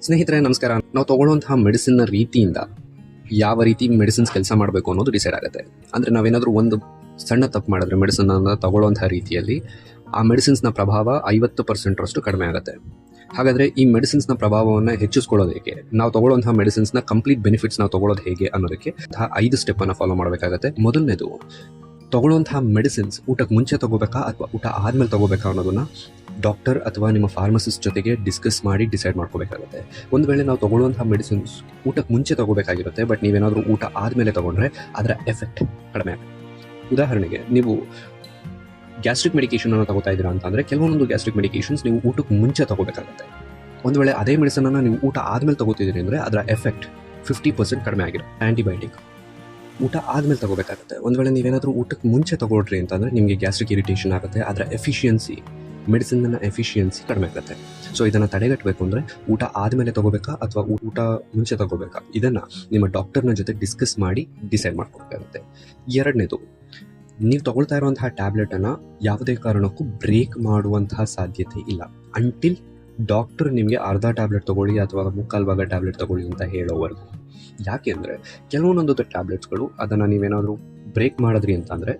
ಸ್ನೇಹಿತರೆ ನಮಸ್ಕಾರ. ನಾವು ತಗೊಳ್ಳುವಂತಹ ಮೆಡಿಸಿನ್ನ ರೀತಿಯಿಂದ ಯಾವ ರೀತಿ ಮೆಡಿಸಿನ್ಸ್ ಕೆಲಸ ಮಾಡಬೇಕು ಅನ್ನೋದು ಡಿಸೈಡ್ ಆಗುತ್ತೆ. ಅಂದರೆ ನಾವೇನಾದರೂ ಒಂದು ಸಣ್ಣ ತಪ್ಪು ಮಾಡಿದ್ರೆ ಮೆಡಿಸಿನನ್ನು ತಗೊಳ್ಳುವಂಥ ರೀತಿಯಲ್ಲಿ ಆ ಮೆಡಿಸಿನ್ಸ್ನ ಪ್ರಭಾವ 50% ಕಡಿಮೆ ಆಗುತ್ತೆ. ಹಾಗಾದರೆ ಈ ಮೆಡಿಸಿನ್ಸ್ನ ಪ್ರಭಾವವನ್ನು ಹೆಚ್ಚಿಸ್ಕೊಳ್ಳೋದು ಹೇಗೆ, ನಾವು ತಗೊಳ್ಳುವಂತಹ ಮೆಡಿಸಿನ್ಸ್ನ ಕಂಪ್ಲೀಟ್ ಬೆನಿಫಿಟ್ಸ್ ನಾವು ತಗೊಳ್ಳೋದು ಹೇಗೆ ಅನ್ನೋದಕ್ಕೆ 5 ಸ್ಟೆಪ್ಪನ್ನು ಫಾಲೋ ಮಾಡಬೇಕಾಗುತ್ತೆ. ಮೊದಲನೇದು, ತಗೊಳ್ಳುವಂತಹ ಮೆಡಿಸಿನ್ಸ್ ಊಟಕ್ಕೆ ಮುಂಚೆ ತಗೋಬೇಕಾ ಅಥವಾ ಊಟ ಆದಮೇಲೆ ತಗೋಬೇಕಾ ಅನ್ನೋದನ್ನು ಡಾಕ್ಟರ್ ಅಥವಾ ನಿಮ್ಮ ಫಾರ್ಮಸಿಸ್ಟ್ ಜೊತೆಗೆ ಡಿಸ್ಕಸ್ ಮಾಡಿ ಡಿಸೈಡ್ ಮಾಡ್ಕೋಬೇಕಾಗುತ್ತೆ. ಒಂದು ವೇಳೆ ನಾವು ತಗೊಳ್ಳುವಂಥ ಮೆಡಿಸಿನ್ಸ್ ಊಟಕ್ಕೆ ಮುಂಚೆ ತಗೋಬೇಕಾಗಿರುತ್ತೆ, ಬಟ್ ನೀವೇನಾದರೂ ಊಟ ಆದಮೇಲೆ ತಗೊಂಡ್ರೆ ಅದರ ಎಫೆಕ್ಟ್ ಕಡಿಮೆ ಆಗುತ್ತೆ. ಉದಾಹರಣೆಗೆ, ನೀವು ಗ್ಯಾಸ್ಟ್ರಿಕ್ ಮೆಡಿಕೇಷನನ್ನು ತಗೋತಾ ಇದ್ದೀರಾ ಅಂತಂದರೆ ಕೆಲವೊಂದು ಗ್ಯಾಸ್ಟ್ರಿಕ್ ಮೆಡಿಕೇಷನ್ಸ್ ನೀವು ಊಟಕ್ಕೆ ಮುಂಚೆ ತಗೋಬೇಕಾಗುತ್ತೆ. ಒಂದು ವೇಳೆ ಅದೇ ಮೆಡಿಸನನ್ನು ನೀವು ಊಟ ಆದಮೇಲೆ ತಗೋತಿದ್ದೀರಿ ಅಂದರೆ ಅದರ ಎಫೆಕ್ಟ್ 50% ಕಡಿಮೆ ಆಗಿರುತ್ತೆ. ಆ್ಯಂಟಿಬಯೋಟಿಕ್ ಊಟ ಆದಮೇಲೆ ತಗೋಬೇಕಾಗುತ್ತೆ. ಒಂದು ವೇಳೆ ನೀವೇನಾದರೂ ಊಟಕ್ಕೆ ಮುಂಚೆ ತಗೊಳ್ರಿ ಅಂತಂದರೆ ನಿಮಗೆ ಗ್ಯಾಸ್ಟ್ರಿಕ್ ಇರಿಟೇಷನ್ ಆಗುತ್ತೆ, ಅದರ ಎಫಿಷಿಯನ್ಸಿ ಮೆಡಿಸಿನ್ನ ಎಫಿಷಿಯನ್ಸಿ ಕಡಿಮೆ ಆಗುತ್ತೆ. ಸೊ ಇದನ್ನು ತಡೆಗಟ್ಟಬೇಕು ಅಂದರೆ ಊಟ ಆದಮೇಲೆ ತಗೋಬೇಕಾ ಅಥವಾ ಊಟ ಮುಂಚೆ ತಗೋಬೇಕಾ, ಇದನ್ನು ನಿಮ್ಮ ಡಾಕ್ಟರ್ನ ಜೊತೆ ಡಿಸ್ಕಸ್ ಮಾಡಿ ಡಿಸೈಡ್ ಮಾಡ್ಕೋಬೇಕಾಗುತ್ತೆ. ಎರಡನೇದು, ನೀವು ತಗೊಳ್ತಾ ಇರುವಂತಹ ಟ್ಯಾಬ್ಲೆಟನ್ನು ಯಾವುದೇ ಕಾರಣಕ್ಕೂ ಬ್ರೇಕ್ ಮಾಡುವಂತಹ ಸಾಧ್ಯತೆ ಇಲ್ಲ ಅಂಟಿಲ್ ಡಾಕ್ಟರ್ ನಿಮಗೆ ಅರ್ಧ ಟ್ಯಾಬ್ಲೆಟ್ ತೊಗೊಳ್ಳಿ ಅಥವಾ ಮುಕ್ಕಾಲು ಭಾಗ ಟ್ಯಾಬ್ಲೆಟ್ ತೊಗೊಳ್ಳಿ ಅಂತ ಹೇಳೋವರೆಗೂ. ಯಾಕೆ ಅಂದರೆ ಕೆಲವೊಂದೊಂದು ಟ್ಯಾಬ್ಲೆಟ್ಸ್ಗಳು ಅದನ್ನು ನೀವೇನಾದರೂ ಬ್ರೇಕ್ ಮಾಡಿದ್ರಿ ಅಂತಂದರೆ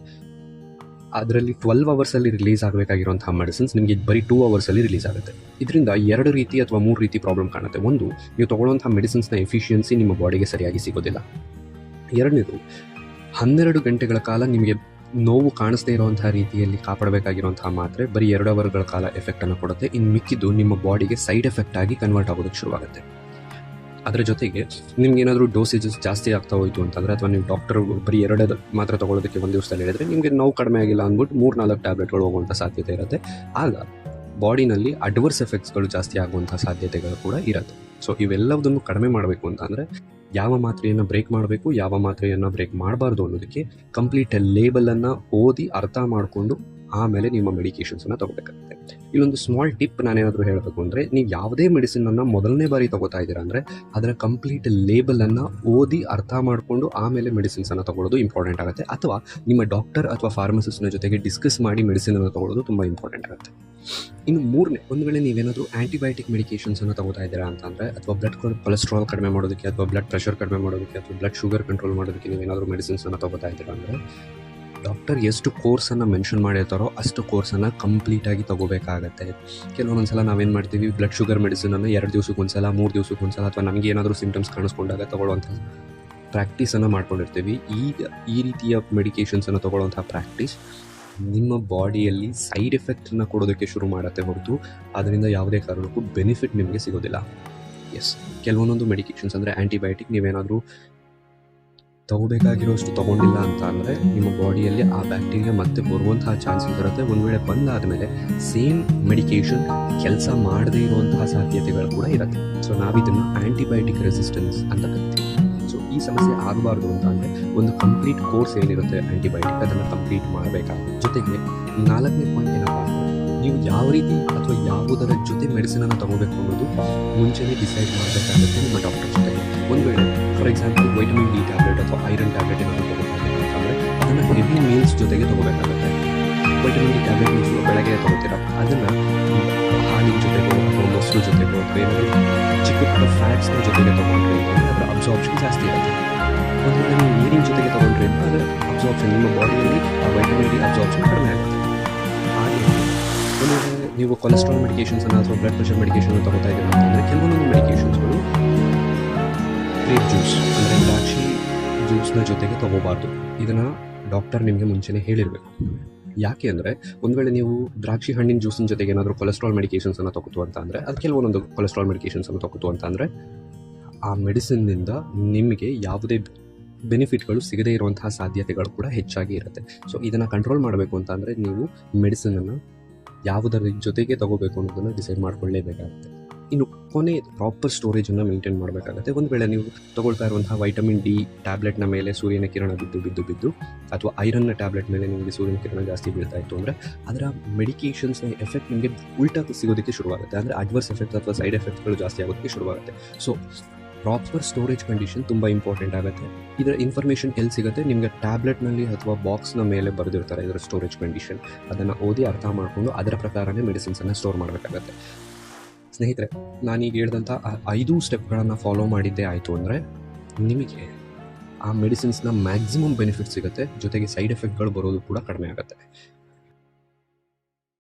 ಅದರಲ್ಲಿ 12 ಅವರ್ಸಲ್ಲಿ ರಿಲೀಸ್ ಆಗಬೇಕಾಗಿರುವಂತಹ ಮೆಡಿಸಿನ್ಸ್ ನಿಮಗೆ ಬರೀ 2 ಅವರ್ಸಲ್ಲಿ ರಿಲೀಸ್ ಆಗುತ್ತೆ. ಇದರಿಂದ 2 ರೀತಿ ಅಥವಾ 3 ರೀತಿ ಪ್ರಾಬ್ಲಮ್ ಕಾಣುತ್ತೆ. ಒಂದು, ನೀವು ತೊಗೊಳ್ಳುವಂಥ ಮೆಡಿಸಿನ್ಸ್ನ ಎಫಿಷಿಯನ್ಸಿ ನಿಮ್ಮ ಬಾಡಿಗೆ ಸರಿಯಾಗಿ ಸಿಗೋದಿಲ್ಲ. ಎರಡನೇದು, 12 ಗಂಟೆಗಳ ಕಾಲ ನಿಮಗೆ ನೋವು ಕಾಣಿಸ್ದೇ ಇರುವಂಥ ರೀತಿಯಲ್ಲಿ ಕಾಪಾಡಬೇಕಾಗಿರುವಂತಹ ಮಾತ್ರೆ ಬರೀ 2 ಅವರ್ಗಳ ಕಾಲ ಎಫೆಕ್ಟನ್ನು ಕೊಡುತ್ತೆ. ಇನ್ನು ಮಿಕ್ಕಿದ್ದು ನಿಮ್ಮ ಬಾಡಿಗೆ ಸೈಡ್ ಎಫೆಕ್ಟ್ ಆಗಿ ಕನ್ವರ್ಟ್ ಆಗೋದಕ್ಕೆ ಶುರುವಾಗುತ್ತೆ. ಅದರ ಜೊತೆಗೆ ನಿಮ್ಗೇನಾದರೂ ಡೋಸೇಜಸ್ ಜಾಸ್ತಿ ಆಗ್ತಾ ಹೋಯಿತು ಅಂತಂದರೆ, ಅಥವಾ ನೀವು ಡಾಕ್ಟರ್ ಬರೀ 2 ಮಾತ್ರ ತೊಗೊಳ್ಳೋದಕ್ಕೆ ಒಂದು ದಿವಸದಲ್ಲಿ ಹೇಳಿದರೆ ನಿಮಗೆ ನೋವು ಕಡಿಮೆ ಆಗಿಲ್ಲ ಅಂದ್ಬಿಟ್ಟು 3-4 ಟ್ಯಾಬ್ಲೆಟ್ಗಳು ಹೋಗುವಂಥ ಸಾಧ್ಯತೆ ಇರುತ್ತೆ. ಆಗ ಬಾಡಿನಲ್ಲಿ ಅಡ್ವರ್ಸ್ ಎಫೆಕ್ಟ್ಸ್ಗಳು ಜಾಸ್ತಿ ಆಗುವಂಥ ಸಾಧ್ಯತೆಗಳು ಕೂಡ ಇರುತ್ತೆ. ಸೊ ಇವೆಲ್ಲದನ್ನು ಕಡಿಮೆ ಮಾಡಬೇಕು ಅಂತಂದರೆ ಯಾವ ಮಾತ್ರೆಯನ್ನು ಬ್ರೇಕ್ ಮಾಡಬೇಕು, ಯಾವ ಮಾತ್ರೆಯನ್ನು ಬ್ರೇಕ್ ಮಾಡಬಾರ್ದು ಅನ್ನೋದಕ್ಕೆ ಕಂಪ್ಲೀಟ್ ಲೇಬಲನ್ನು ಓದಿ ಅರ್ಥ ಮಾಡಿಕೊಂಡು ಆಮೇಲೆ ನಿಮ್ಮ ಮೆಡಿಕೇಷನ್ಸನ್ನು ತಗೋಬೇಕಾಗುತ್ತೆ. ಇಲ್ಲೊಂದು ಸ್ಮಾಲ್ ಟಿಪ್ ನಾನೇನಾದರೂ ಹೇಳಬೇಕು ಅಂದರೆ, ನೀವು ಯಾವುದೇ ಮೆಡಿಸಿನನ್ನು ಮೊದಲನೇ ಬಾರಿ ತಗೋತಾ ಇದ್ದೀರಾ ಅಂದರೆ ಅದರ ಕಂಪ್ಲೀಟ್ ಲೇಬಲನ್ನು ಓದಿ ಅರ್ಥ ಮಾಡಿಕೊಂಡು ಆಮೇಲೆ ಮೆಡಿಸಿನ್ಸನ್ನು ತಗೊಳ್ಳೋದು ಇಂಪಾರ್ಟೆಂಟ್ ಆಗುತ್ತೆ. ಅಥವಾ ನಿಮ್ಮ ಡಾಕ್ಟರ್ ಅಥವಾ ಫಾರ್ಮಸಿಸ್ಟ್ನ ಜೊತೆಗೆ ಡಿಸ್ಕಸ್ ಮಾಡಿ ಮೆಡಿಸಿನನ್ನು ತಗೊಳ್ಳೋದು ತುಂಬ ಇಂಪಾರ್ಟೆಂಟ್ ಆಗುತ್ತೆ. ಇನ್ನು ಮೂರನೇ, ಒಂದು ವೇಳೆ ನೀವೇನಾದರೂ ಆ್ಯಂಟಿಬಯೋಟಿಕ್ ಮೆಡಿಕೇಷನ್ಸನ್ನು ತಗೋತಾ ಇದ್ದೀರಾ ಅಂತಂದರೆ, ಅಥವಾ ಬ್ಲಡ್ ಕೊಲೆಸ್ಟ್ರಾಲ್ ಕಡಿಮೆ ಮಾಡೋದಕ್ಕೆ ಅಥವಾ ಬ್ಲಡ್ ಪ್ರೆಷರ್ ಕಡಿಮೆ ಮಾಡೋದಕ್ಕೆ ಅಥವಾ ಬ್ಲಡ್ ಶುಗರ್ ಕಂಟ್ರೋಲ್ ಮಾಡೋದಕ್ಕೆ ನೀವೇನಾದರೂ ಮೆಡಿಸಿನ್ಸನ್ನು ತಗೋತಾ ಇದ್ದೀರಾ ಅಂದರೆ ಡಾಕ್ಟರ್ ಎಷ್ಟು ಕೋರ್ಸನ್ನು ಮೆನ್ಷನ್ ಮಾಡಿರ್ತಾರೋ ಅಷ್ಟು ಕೋರ್ಸನ್ನು ಕಂಪ್ಲೀಟಾಗಿ ತಗೋಬೇಕಾಗತ್ತೆ. ಕೆಲವೊಂದು ಸಲ ನಾವೇನು ಮಾಡ್ತೀವಿ, ಬ್ಲಡ್ ಶುಗರ್ ಮೆಡಿಸಿನನ್ನು 2 ದಿವಸಕ್ಕೆ ಒಂದು ಸಲ, 3 ದಿವಸಕ್ಕೆ ಒಂದು ಸಲ, ಅಥವಾ ನಮಗೆ ಏನಾದರೂ ಸಿಂಪ್ಟಮ್ಸ್ ಕಾಣಿಸ್ಕೊಂಡಾಗ ತಗೊಳ್ಳುವಂಥ ಪ್ರಾಕ್ಟೀಸನ್ನು ಮಾಡ್ಕೊಂಡಿರ್ತೀವಿ. ಈಗ ಈ ರೀತಿಯ ಮೆಡಿಕೇಷನ್ಸನ್ನು ತಗೊಳ್ಳುವಂಥ ಪ್ರಾಕ್ಟೀಸ್ ನಿಮ್ಮ ಬಾಡಿಯಲ್ಲಿ ಸೈಡ್ ಎಫೆಕ್ಟನ್ನು ಕೊಡೋದಕ್ಕೆ ಶುರು ಮಾಡುತ್ತೆ ಹೊರತು ಅದರಿಂದ ಯಾವುದೇ ಕಾರಣಕ್ಕೂ ಬೆನಿಫಿಟ್ ನಿಮಗೆ ಸಿಗೋದಿಲ್ಲ. ಕೆಲವೊಂದೊಂದು ಮೆಡಿಕೇಷನ್ಸ್ ಅಂದರೆ ಆ್ಯಂಟಿಬಯೋಟಿಕ್ ನೀವೇನಾದರೂ ತಗೋಬೇಕಾಗಿರೋಷ್ಟು ತೊಗೊಂಡಿಲ್ಲ ಅಂತ ಅಂದರೆ ನಿಮ್ಮ ಬಾಡಿಯಲ್ಲಿ ಆ ಬ್ಯಾಕ್ಟೀರಿಯಾ ಮತ್ತೆ ಬರುವಂತಹ ಚಾನ್ಸಸ್ ಇರುತ್ತೆ. ಒಂದು ವೇಳೆ ಬಂದಾದಮೇಲೆ ಸೇಮ್ ಮೆಡಿಕೇಷನ್ ಕೆಲಸ ಮಾಡದೇ ಇರುವಂತಹ ಸಾಧ್ಯತೆಗಳು ಕೂಡ ಇರುತ್ತೆ. ಸೊ ನಾವಿದನ್ನು ಆ್ಯಂಟಿಬಯೋಟಿಕ್ ರೆಸಿಸ್ಟೆನ್ಸ್ ಅಂತ ಕರಿತೀವಿ. ಸೊ ಈ ಸಮಸ್ಯೆ ಆಗಬಾರ್ದು ಅಂತ ಅಂದರೆ ಒಂದು ಕಂಪ್ಲೀಟ್ ಕೋರ್ಸ್ ಏನಿರುತ್ತೆ ಆ್ಯಂಟಿಬಯೋಟಿಕ್ ಅದನ್ನು ಕಂಪ್ಲೀಟ್ ಮಾಡಬೇಕಾಗುತ್ತೆ. ಜೊತೆಗೆ 4ನೇ ಪಾಯಿಂಟ್ ಏನಪ್ಪ, ನೀವು ಯಾವ ರೀತಿ ಅಥವಾ ಯಾವುದರ ಜೊತೆ ಮೆಡಿಸಿನನ್ನು ತಗೋಬೇಕು ಅನ್ನೋದು ಮುಂಚೆನೇ ಡಿಸೈಡ್ ಮಾಡಬೇಕಾಗುತ್ತೆ ನಿಮ್ಮ ಡಾಕ್ಟರ್ ಜೊತೆಗೆ. ಒಂದು ವೇಳೆ for example vitamin D tablet ಅಥವಾ ಐರನ್ ಟ್ಯಾಬ್ಲೆಟ್ ಏನಾದರೂ ತಗೋಬೇಕಾಗುತ್ತೆ ಅಂತಂದರೆ ಅದನ್ನು ಹೆವಿ ಮೀಲ್ಸ್ ಜೊತೆಗೆ ತೊಗೋಬೇಕಾಗುತ್ತೆ. ವೈಟಮಿನ್ ಡಿ ಟ್ಯಾಬ್ಲೆಟ್ ನೀವು ಬೆಳಗ್ಗೆ ತೊಗೋತೀರಾ, ಅದನ್ನು ಹಾಲಿನ ಜೊತೆಗೋ ಅಥವಾ ಮೊಸರು ಜೊತೆಗೋ ಅಥವಾ ಏನಾದರೂ ಚಿಕ್ಕ ಪುಟ್ಟ ಫ್ಯಾಟ್ಸ್ನ ಜೊತೆಗೆ ತೊಗೊಂಡ್ರಿ ಅಂತಂದರೆ ಅದರ ಅಬ್ಸಾರ್ಪ್ಷನ್ ಜಾಸ್ತಿ ಇರುತ್ತೆ. ಒಂದು ವೇಳೆ ನೀವು ನೀರಿನ ಜೊತೆಗೆ ತೊಗೊಂಡ್ರಿ ಅಂತ ಅದರ ಅಬ್ಸಾರ್ಪ್ಷನ್ ನಿಮ್ಮ ಬಾಡಿಯಲ್ಲಿ ಆ ವೈಟಮಿನ್ ಡಿ ಅಬ್ಸಾರ್ಪ್ಷನ್ ಕಡಿಮೆ ಆಗುತ್ತೆ. ಹಾಗೆ ಒಂದು ವೇಳೆ ನೀವು ಕೊಲೆಸ್ಟ್ರಾಲ್ ಮೆಡಿಕೇಷನ್ಸನ್ನು ಅಥವಾ ಬ್ಲಡ್ ಪ್ರೆಷರ್ ಮೆಡಿಕೇಷನ್ ತಗೋತಾ ಇದ್ದೀರಾ ಅಂತಂದರೆ ಕೆಲವೊಂದು ಮೆಡಿಕೇಷನ್ಸ್ಗಳು ಗ್ರೇಪ್ ಜ್ಯೂಸ್ ಅಂದರೆ ದ್ರಾಕ್ಷಿ ಜ್ಯೂಸ್ನ ಜೊತೆಗೆ ತೊಗೋಬಾರ್ದು. ಇದನ್ನು ಡಾಕ್ಟರ್ ನಿಮಗೆ ಮುಂಚೆನೇ ಹೇಳಿರಬೇಕು. ಯಾಕೆ ಅಂದರೆ ಒಂದು ವೇಳೆ ನೀವು ದ್ರಾಕ್ಷಿ ಹಣ್ಣಿನ ಜ್ಯೂಸಿನ ಜೊತೆಗೆ ಏನಾದರೂ ಕೊಲೆಸ್ಟ್ರಾಲ್ ಮೆಡಿಕೇಷನ್ಸನ್ನು ತಗೋತು ಅಂತ ಅಂದರೆ, ಅದು ಕೆಲವೊಂದೊಂದು ಕೊಲೆಸ್ಟ್ರಾಲ್ ಮೆಡಿಕೇಷನ್ಸನ್ನು ತಗೋತು ಅಂತ ಅಂದರೆ ಆ ಮೆಡಿಸಿನ್ನಿಂದ ನಿಮಗೆ ಯಾವುದೇ ಬೆನಿಫಿಟ್ಗಳು ಸಿಗದೇ ಇರುವಂತಹ ಸಾಧ್ಯತೆಗಳು ಕೂಡ ಹೆಚ್ಚಾಗಿ ಇರುತ್ತೆ. ಸೊ ಇದನ್ನು ಕಂಟ್ರೋಲ್ ಮಾಡಬೇಕು ಅಂತ ಅಂದರೆ ನೀವು ಮೆಡಿಸಿನನ್ನು ಯಾವುದರ ಜೊತೆಗೆ ತಗೋಬೇಕು ಅನ್ನೋದನ್ನು ಡಿಸೈಡ್ ಮಾಡ್ಕೊಳ್ಳೇಬೇಕಾಗುತ್ತೆ. ಇನ್ನು ಕೊನೆ ಪ್ರಾಪರ್ ಸ್ಟೋರೇಜನ್ನು ಮೇಂಟೈನ್ ಮಾಡಬೇಕಾಗುತ್ತೆ. ಒಂದು ವೇಳೆ ನೀವು ತಗೊಳ್ತಾ ಇರುವಂತಹ ವೈಟಮಿನ್ ಡಿ ಟ್ಯಾಬ್ಲೆಟ್ನ ಮೇಲೆ ಸೂರ್ಯನ ಕಿರಣ ಬಿದ್ದು ಅಥವಾ ಐರನ್ನ ಟ್ಯಾಬ್ಲೆಟ್ ಮೇಲೆ ನಿಮಗೆ ಸೂರ್ಯನ ಕಿರಣ ಜಾಸ್ತಿ ಬೀಳ್ತಾ ಇತ್ತು ಅಂದರೆ ಅದರ ಮೆಡಿಕೇಷನ್ಸ್ನ ಎಫೆಕ್ಟ್ ನಿಮಗೆ ಉಲ್ಟಾ ಸಿಗೋದಕ್ಕೆ ಶುರುವಾಗುತ್ತೆ. ಅಂದರೆ ಅಡ್ವರ್ಸ್ ಎಫೆಕ್ಟ್ ಅಥವಾ ಸೈಡ್ ಎಫೆಕ್ಟ್ಗಳು ಜಾಸ್ತಿ ಆಗೋದಕ್ಕೆ ಶುರುವಾಗುತ್ತೆ. ಸೊ ಪ್ರಾಪರ್ ಸ್ಟೋರೇಜ್ ಕಂಡೀಷನ್ ತುಂಬ ಇಂಪಾರ್ಟೆಂಟ್ ಆಗುತ್ತೆ. ಇದರ ಇನ್ಫಾರ್ಮೇಷನ್ ಎಲ್ಲಿ ಸಿಗುತ್ತೆ, ನಿಮಗೆ ಟ್ಯಾಬ್ಲೆಟ್ನಲ್ಲಿ ಅಥವಾ ಬಾಕ್ಸ್ನ ಮೇಲೆ ಬರೆದಿರ್ತಾರೆ ಇದರ ಸ್ಟೋರೇಜ್ ಕಂಡೀಷನ್. ಅದನ್ನು ಓದಿ ಅರ್ಥ ಮಾಡಿಕೊಂಡು ಅದರ ಪ್ರಕಾರನೇ ಮೆಡಿಸಿನ್ಸನ್ನು ಸ್ಟೋರ್ ಮಾಡಬೇಕಾಗತ್ತೆ. ಸ್ನೇಹಿತರೆ, ನಾನೀಗ ಹೇಳಿದಂಥ ಆ 5 ಸ್ಟೆಪ್ಗಳನ್ನು ಫಾಲೋ ಮಾಡಿದ್ದೇ ಆಯಿತು ಅಂದರೆ ನಿಮಗೆ ಆ ಮೆಡಿಸಿನ್ಸ್ನ ಮ್ಯಾಕ್ಸಿಮಮ್ ಬೆನಿಫಿಟ್ ಸಿಗುತ್ತೆ, ಜೊತೆಗೆ ಸೈಡ್ ಎಫೆಕ್ಟ್ಗಳು ಬರೋದು ಕೂಡ ಕಡಿಮೆ ಆಗುತ್ತೆ.